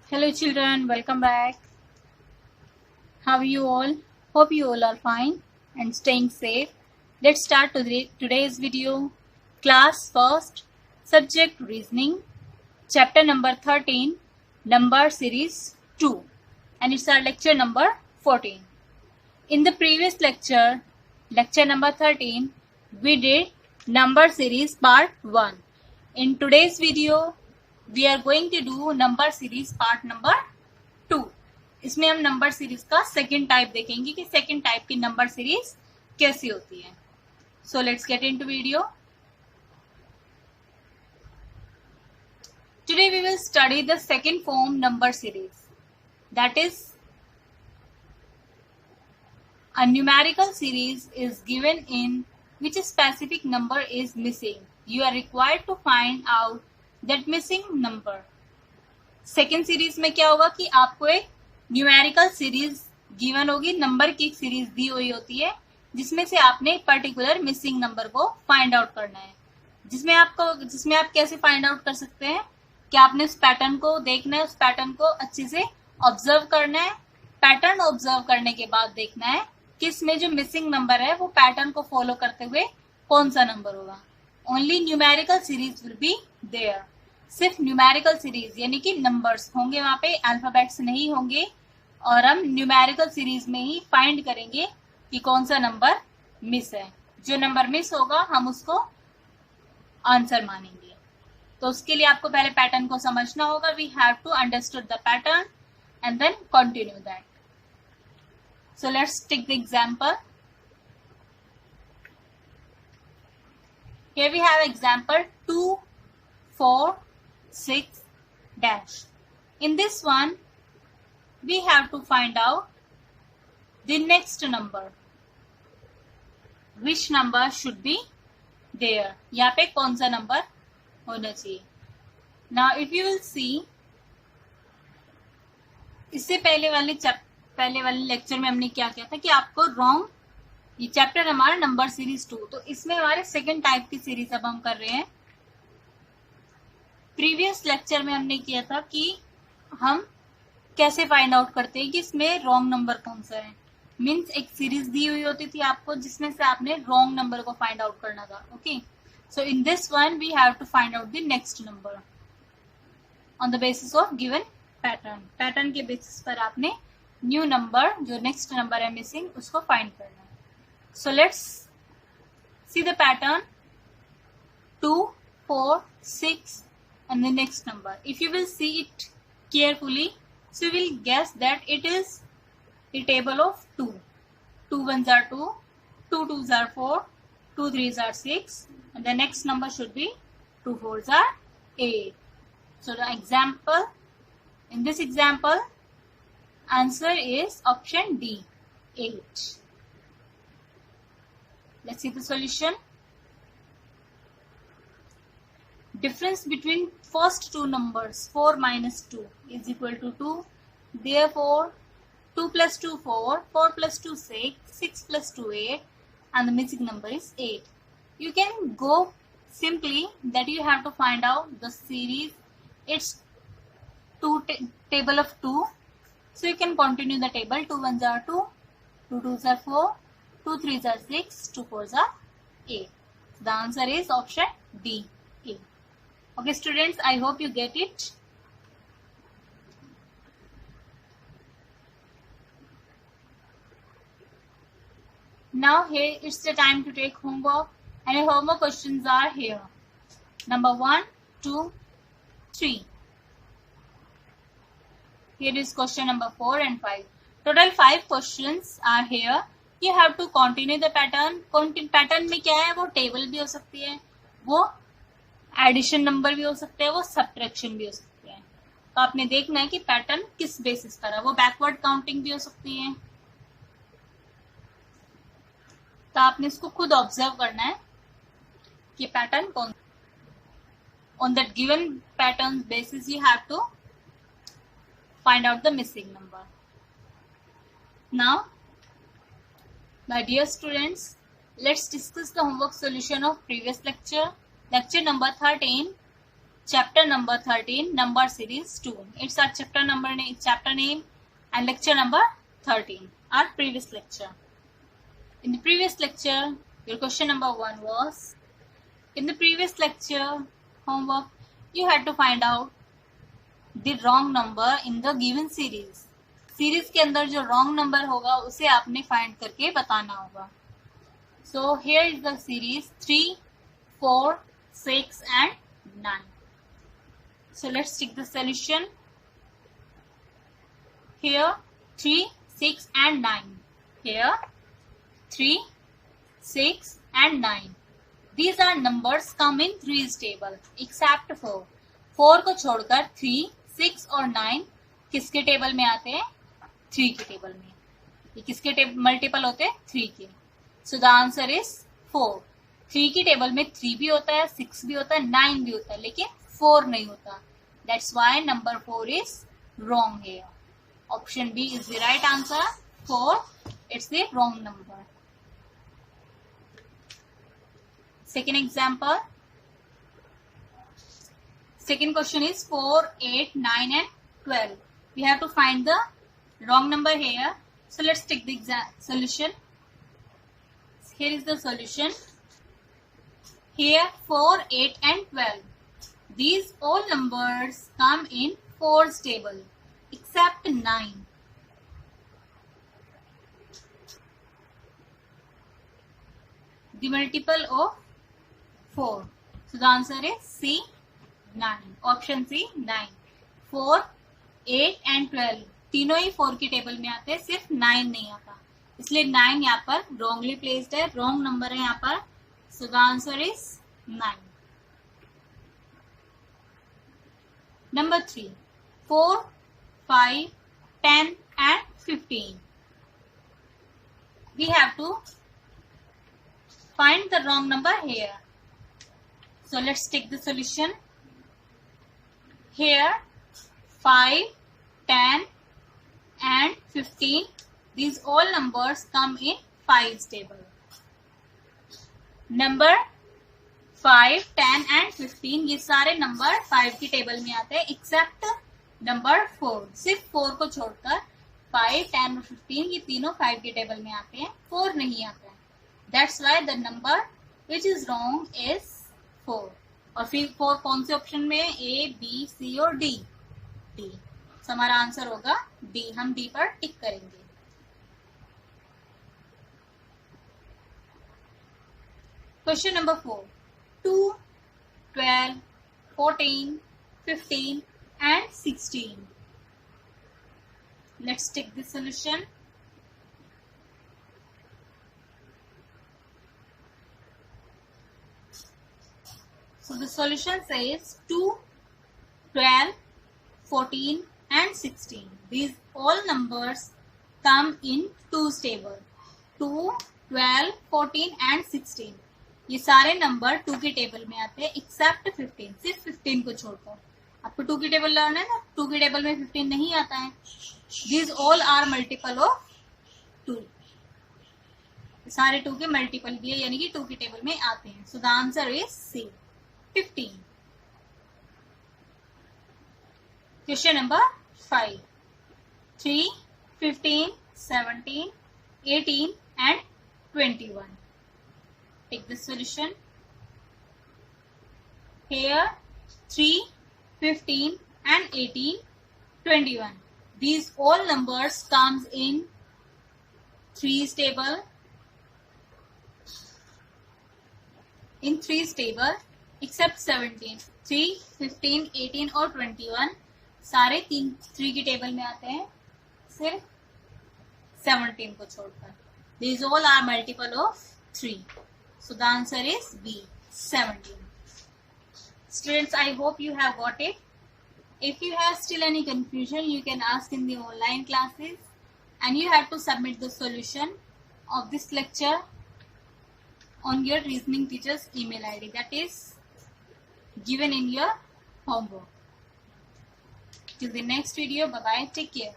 Hello children, welcome back. How are you all? Hope you all are fine and staying safe. Let's start today's video. Class first, subject reasoning, chapter number 13, number series 2, and it's our lecture number 14. In the previous lecture, lecture number 13, we did number series part 1. In today's video, we are going to do number series part number 2. इसमें हम number series का second type देखेंगे कि second type की number series कैसी होती है. So let's get into video. Today we will study the second form number series, that is a numerical series is given in which a specific number is missing. You are required to find out that missing number. Second series में क्या होगा कि आपको एक numerical series given होगी, number की एक series दी हुई होती है जिसमें से आपने एक पर्टिकुलर मिसिंग नंबर को फाइंड आउट करना है. जिसमें आप कैसे फाइंड आउट कर सकते हैं कि आपने उस पैटर्न को देखना है, उस पैटर्न को अच्छे से ऑब्जर्व करना है. पैटर्न ऑब्जर्व करने के बाद देखना है कि इसमें जो मिसिंग नंबर है वो पैटर्न को फॉलो करते हुए कौन सा नंबर होगा. Only numerical series will be there. सिर्फ न्यूमेरिकल सीरीज यानी कि नंबर्स होंगे, वहां पे अल्फाबेट्स नहीं होंगे और हम न्यूमेरिकल सीरीज में ही फाइंड करेंगे कि कौन सा नंबर मिस है. जो नंबर मिस होगा हम उसको आंसर मानेंगे. तो उसके लिए आपको पहले पैटर्न को समझना होगा. We have to understood the pattern and then continue that. So let's take the example. Here we have example 2, 4, 6 dash. In this one, we have to find out the next number. Which number should be there? यहाँ पे कौन सा number होना चाहिए. Now if you will see, इससे पहले वाले lecture में हमने क्या किया था कि आपको रॉन्ग, ये चैप्टर हमारा नंबर सीरीज 2, तो इसमें हमारे सेकेंड टाइप की सीरीज अब हम कर रहे हैं. प्रीवियस लेक्चर में हमने किया था कि हम कैसे फाइंड आउट करते हैं कि इसमें रॉन्ग नंबर कौन सा है. मीन्स एक सीरीज दी हुई होती थी आपको जिसमें से आपने रॉन्ग नंबर को फाइंड आउट करना था. Okay, so in this one we have to find out the next number on the basis of given pattern. Pattern के बेसिस पर आपने न्यू नंबर, जो नेक्स्ट नंबर है मिसिंग, उसको फाइंड करना है. So let's see the pattern 2, 4, 6 and the next number. If you will see it carefully, so you will guess that it is the table of 2. 2 ones are 2, 2 twos are 4, 2 threes are 6, and the next number should be 2 fours are 8. So the example, in this example, answer is option D, 8. Let's see the solution. Difference between first two numbers 4 minus 2 is equal to 2. Therefore, 2 plus 2 4, 4 plus 2 6, 6 plus 2 8, and the missing number is 8. You can go simply that you have to find out the series. It's table of 2. So you can continue the table. 2 ones are 2, 2 twos are 4, 2 threes are 6, 2 fours are 8. The answer is option D, 8. Okay students, I hope you get it. Now here it's the time to take homework, and your homework questions are here. Number 1, 2, 3. Here is question number 4 and 5. Total 5 questions are here. You have to continue the pattern. Pattern में क्या है, वो table भी हो सकती है, वो addition number भी हो सकते हैं, वो सब्ट्रैक्शन भी हो सकते हैं. तो आपने देखना है कि पैटर्न किस बेसिस पर है. वो बैकवर्ड काउंटिंग भी हो सकती है. तो आपने इसको खुद ऑब्जर्व करना है कि पैटर्न कौन. On that given pattern basis you have to find out the missing number. Now, my dear students, let's discuss the homework solution of previous lecture, lecture number 13, chapter number 13, number series 2. It's our chapter name and lecture number 13, our previous lecture. In the previous lecture, your question number 1 was, in the previous lecture homework, you had to find out the wrong number in the given series. Series के अंदर जो wrong number होगा उसे आपने find करके बताना होगा. So here is the series 3, 4, 6 and 9. So let's take the solution. Here 3, 6 and 9. Here 3, 6 and 9. These are numbers come in 3's table except 4. 4 को छोड़कर 3, 6 और 9 किसके टेबल में आते हैं? 3 के टेबल में. ये किसके मल्टीपल होते हैं? 3 के. So the answer is 4. 3 की टेबल में 3 भी होता है, 6 भी होता है, 9 भी होता है, लेकिन 4 नहीं होता. That's why number 4 is wrong here. Option B is the right answer. 4 it's the wrong number. Second example. Second question is 4, 8, 9 and 12. We have to find the wrong number here. So let's take the solution. Here is the solution. Here 4, 8 and 12. These all numbers come in 4's table except 9. The multiple of 4. So the answer is C. 9. Option C 9. 4, 8 and 12 तीनों ही 4 की table में आते हैं, सिर्फ 9 नहीं आता, इसलिए 9 यहाँ पर रॉन्गली प्लेस्ड है, रॉन्ग नंबर है यहाँ पर. So the answer is 9. Number 3, 4, 5, 10 and 15. We have to find the wrong number here. So let's take the solution. Here 5, 10 and 15. These all numbers come in 5's table. Number 5, 10 and 15 ये सारे number 5 की table में आते हैं accept number 4. सिर्फ 4 को छोड़कर 5, 10 और 15 ये तीनों 5 की टेबल में आते हैं, 4 नहीं आता है. That's why the number which is wrong is 4. और फिर 4 कौन से ऑप्शन में? ए, बी, सी और डी. डी. तो हमारा आंसर होगा डी. हम डी पर टिक करेंगे. Question number 4. 2, 12, 14, 15 and 16. Let's take the solution. So the solution says 2, 12, 14 and 16. These all numbers come in 2's table. 2, 12, 14 and 16. ये सारे नंबर 2 की टेबल में आते हैं एक्सेप्ट 15. सिर्फ 15 को छोड़कर. आपको 2 की टेबल लर्न है ना, 2 की टेबल में 15 नहीं आता है. These all are multiple of 2. सारे 2 के मल्टीपल भी है, यानी कि 2 की टेबल में आते हैं. So the answer is C. 15. Question number 5. 3, 15, 17, 18 and 21. Take the solution. Here 3, 15 and 18, 21. These all numbers comes in 3's table. In 3's table except 17. 3, 15, 18 और 21 सारे 3 की टेबल में आते हैं, सिर्फ 17 को छोड़कर. These all are multiple of 3. So the answer is B. 17. Students, I hope you have got it. If you have still any confusion, you can ask in the online classes, and you have to submit the solution of this lecture on your reasoning teacher's email ID that is given in your homework. Till the next video, bye bye, take care.